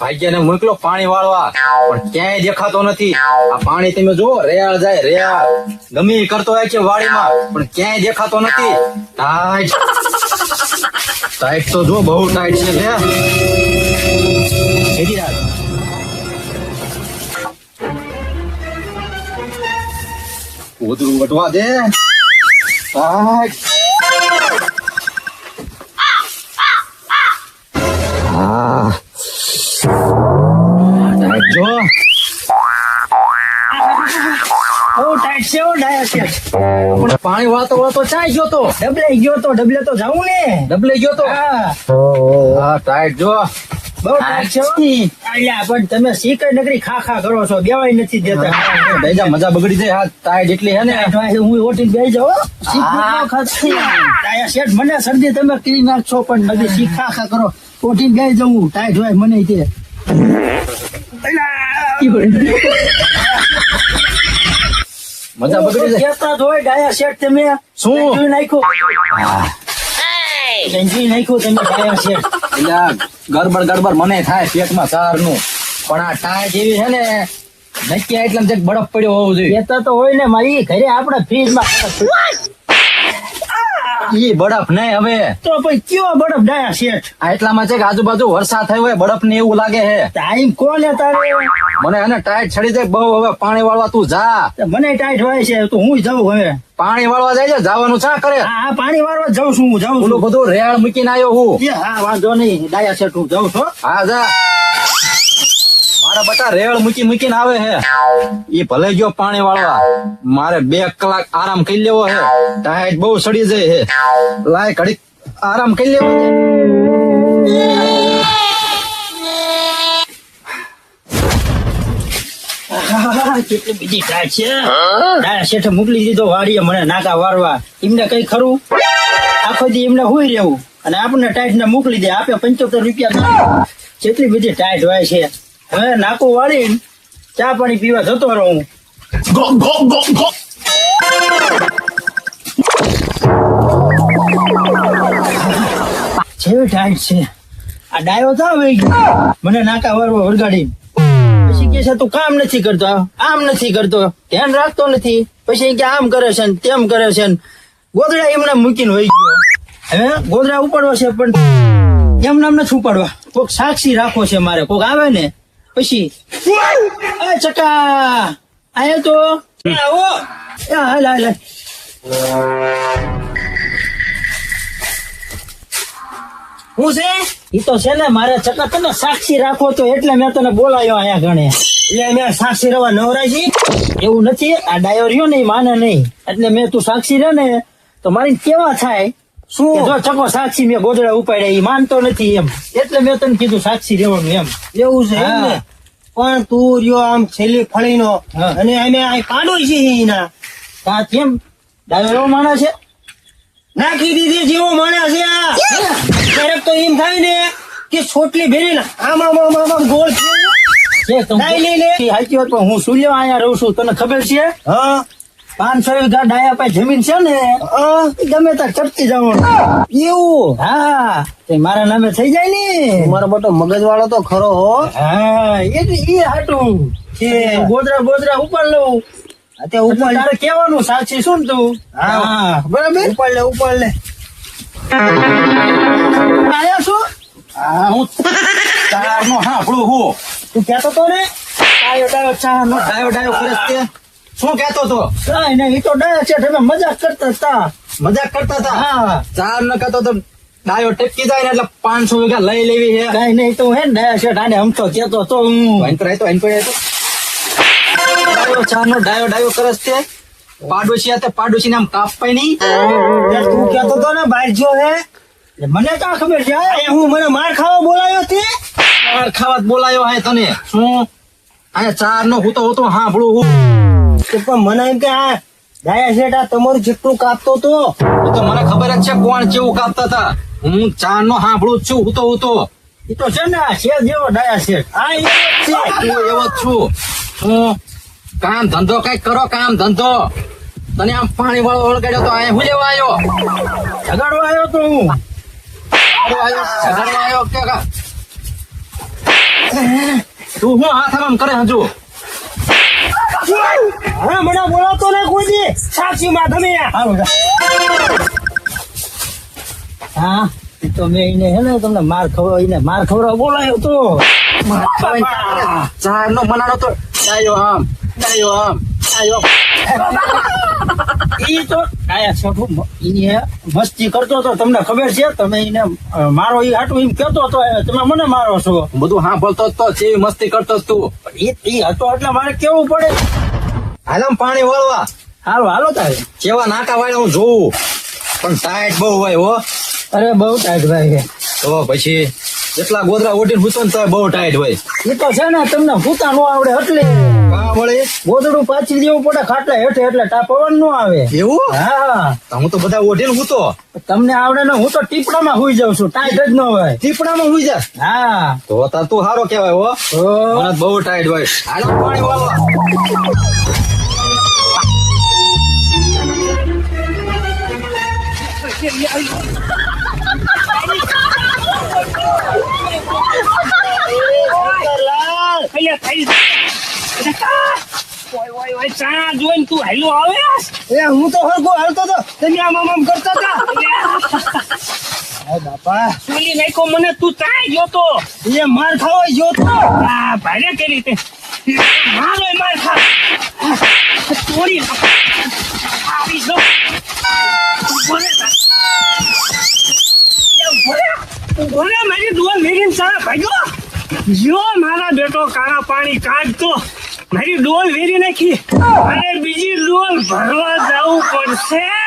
ભાગ્યને મોકલો પાણી વાળવા, પણ ક્યાંય દેખાતો નથી. આ પાણી તમે જુઓ, રેયાળ જાય રેયાળ, ગમે ઈ કરતો હોય છે વાડીમાં, પણ ક્યાંય દેખાતો નથી. ટાઈટ ટાઈટ તો જો બહુ ટાઈટ છે. સીધી રાખ. ઉધરું વટવા દે. ટાઈટ. હા ટાઈટ જો. બહુ ટાઈટ છે હો ડાયા છે. પણ પાણી વાળતો વાળતો ચાય ગયો તો. ડબલે તો જાવું ને. ડબલે ગયો તો. હા હા ટાઈટ જો. બહુ ટાઈટ છે હો. અલ્યા પણ તમે શીખ નકરી ખા કરો છો, બેવાય નથી દેતા. બેજા મજા બગડી જાય. હા ટાઈટ એટલી હે ને. હું ઓટીને બેસી જાઉં. ડાયા શેઠ મને શરદી તમે કરી નાખશો, પણ નદી શીખ ખા કરો. ઓટીને બેસી જવું ટાઈટ હોય મને તે. મજા બગડી જાય. કેતા જ હોય ડાયા શેઠ તમે. શું? જોઈ નાખ્યું તમે ડાયા શેઠ. એટલે ગડબડ મને થાય પેટમાં સાર નું, પણ આ ટાઈટ એવી છે ને, નક્કી એટલા જ બરફ પડ્યો હોવો જોઈએ. કેતા તો હોય ને મારી ઘરે આપડા ફ્રીજમાં. ઈ બરફ નહીં હવે. તો પછી કયો બરફ ડાયા શેઠ? આ એટલામાં છે કે આજુબાજુ વરસાદ થયો હોય, બરફ ને એવું લાગે છે. ટાઈમ કોને તારે? મને હે ને ટાઈટ છડી જાય બહુ. હવે પાણી વાળવા તું જા. મને ટાઈટ હોય છે તો હું જાઉં હવે. પાણી વાળવા જાય છે, જવાનું ચા કરે. હા પાણી વાળવા જાઉં છું, હું જાઉં ઓલું છું. બધું રેળ મૂકીને આવ્યો હું. હા વાંધો નહીં ડાયા શેઠ, હું જાઉં છું. હા જા. મારા બટા રેળ મૂકીને આવે છે. ઈ ભલે ગયો પાણી વાળવા, મારે 2 કલાક આરામ કરી લેવો છે. ટાઈટ બહુ સડી જાય છે. લાય ઘડીક આરામ કરી લેવો છે. કેટલી બીજી ટાઈટ છે. ડાયા શેઠે મોકલી દીધો વાડીએ મને નાકા વારવા. એમને કઈ ખરું? આખો દી એમને હુઈ રહેવું અને આપણને ટાઈટ ને મોકલી દે. આપે 75 રૂપિયા. કેટલી બધી ટાઈટ હોય છે. હવે નાકું વાળી ચા પાણી પીવા જતો રહું. જેવી ટાઈટ છે. આ ડાયો તો આવી ગયો મને નાકા વારવા વળગાડી. પછી કે છે તું કામ નથી કરતો, આમ નથી કરતો, ધ્યાન રાખતો નથી. પછી કે આમ કરે છે ને તેમ કરે છે ને. ગોદડા એમને મૂકીને વહી ગયો. હવે ગોદડા ઉપાડવા છે, પણ એમને નથી ઉપાડવા. કોક સાક્ષી રાખવો છે મારે. કોક આવે ને પછી ચકા આયો તો આવો. હાલ હાલ હું છે ઈ તો છે ને મારે ચકા તને સાક્ષી રાખવો તો એટલે મેં તને બોલાયો અહીંયા ગણે. એટલે મેં સાક્ષી રહેવા નવરાજી એવું નથી. આ ડાયો રહ્યો ને માને નહીં, એટલે મેં તું સાક્ષી રહે ને તો મારી કેવા થાય શું? જો ચકો સાક્ષી મેં ગોદડા ઉપાડ્યા, ઈ માનતો નથી એમ, એટલે મેં તને કીધું સાક્ષી રહેવાનું એમ. એવું છે એમ ને? પણ તું રહ્યો આમ છેલ્લી ફળીનો અને અમે આ કાઢો છે એના. તા કેમ ડાયો એવો માણસ છે? નાખી દીધી જેવો માણસ છે આ. ક્યારેક તો એમ થાય ને કે છોટલી ભેરી ને આમ આમ આમ આમ ગોળ છે તો ડાય લઈ લે. હાચી વાત, પણ હું સુલ્યો અહીંયા રહું છું, તને ખબર છે? હા 500 વીઘા ડાયા પાસે જમીન છે ને, ગમે ત્યાં ચપટી જવાનું. એવું? હા તે મારા નામે થઈ જાય ને. મારો મોટો મગજ વાળો તો ખરો હો. હા એ હાટું છે. ગોદરા ઉપાડ લઉં. અત્યારે ઉપર તારે કેવાનું સાક્ષી શું તું? હા બરાબર. ઉપર લે આયા શું? હા હું તારનો હાંભળું હું. તું કેતો તો ને ડાયો ચા નો ડાયો કરે તે. શું કહેતો તો? કાંઈ નહીં, ઈ તો ડાયા છે. તમે મજાક કરતા હતા. મજાક કરતા હતા. હા ચાર ન કહેતો તો ડાયો ટેકી જાય ને એટલે 500 વીઘા લઈ લેવી છે. કાંઈ નહીં, તો હે ને ડાયા છે આને આમ તો કેતો તો હું. ડાયો કરસ તે. પાડોશી નામ કાપાય નહીં. તું કેતો તો ને બહાર જો હે. મને ક્યાં ખબર છે? અહીંયા હું મને માર ખાવા બોલાયો તે. માર ખાવા જ બોલાયો હે તને. શું અહીંયા ચાર નો હું તો હાંભળું હું. પણ મને એમ કે આ ડાયા શેઠ આ તમારું જેટલું કાપતો તો. એ તો મને ખબર જ છે કોણ કેવું કાપતા હતા. હું ચાર નો હાંભળું જ છું. હું તો ઈ તો છે ને આ શેર જેવો ડાયા છે. હા એ જ છે. હું એવો જ છું. હું કામ ધંધો કઈક કરો, કામ ધંધો. તને આમ પાણી વાળો ઓળગાડ્યો તો અહીંયા હું લેવા આવ્યો. ઝઘડવા આવ્યો તો હું. ઝઘડવા આવ્યો કે કા? તું હું હાથ આમ કરે હજુ હવે મને બોલાવતો નહીં કોઈ દી સાક્ષીમાં તમે હાલો જા. હા એ તો મેં એને હે ને તમને માર ખવડાવ બોલાયો તો ચાર નો મનાડો તો ડાયો આમ ઈ તો આયા છોટું ઈ મસ્તી કરતો તો તમને ખબર છે તમે એને મારો ઈ હાટું એમ કેતો તો તમે મને મારો છો બધું સાંભળતો જ તો જેવી મસ્તી કરતો જ તું ઈ હતો એટલે મારે કેવું પડે હાલ આમ પાણી વાળવા હાલો તારે કેવા નાકા વાળા હું જોઉં પણ ટાઈટ બહુ હોય હો અરે બહુ ટાઈટ ભાઈ તો પછી જેટલા ગોદરા ઓઢીને ભૂતો ને તો બહુ ટાઈટ હોય એ તો છે ને તમને ભૂતા નો આવડે એટલે કા વળી ગોદડું પાછી દેવું પડે ખાટલા હેઠે એટલે પવન નો આવે એવું હા તો હું તો બધા ઓઢીને ભૂતો તમને આવડે ને હું તો ટીપડામાં હુઈ જાઉં છું ટાઈટ જ ન હોય ટીપડામાં હુઈ જા હા તો તાર તું સારો કહેવાય હો તો મને તો બહુ ટાઈટ હોય હાલ આમ પાણી વાળવા જોઈને તું હાલો આવે હું તો હરગો હાલતો તો તમે આમ કરતા હતા બાપા ચોલી નાખ્યો મને તું ચાય ગયો તો એ માર ખાવા ગયો તો આ ભારે કરી તે મારો માર ખા ચોરી આવી જો બોલે મારી દુઆ મેરીને ચા ભાગ્યો જો મારા બેટો કાળા પાણી કાઢતો મારી ડોલ વેરી નાખી અને બીજી ડોલ ભરવા જવું પડશે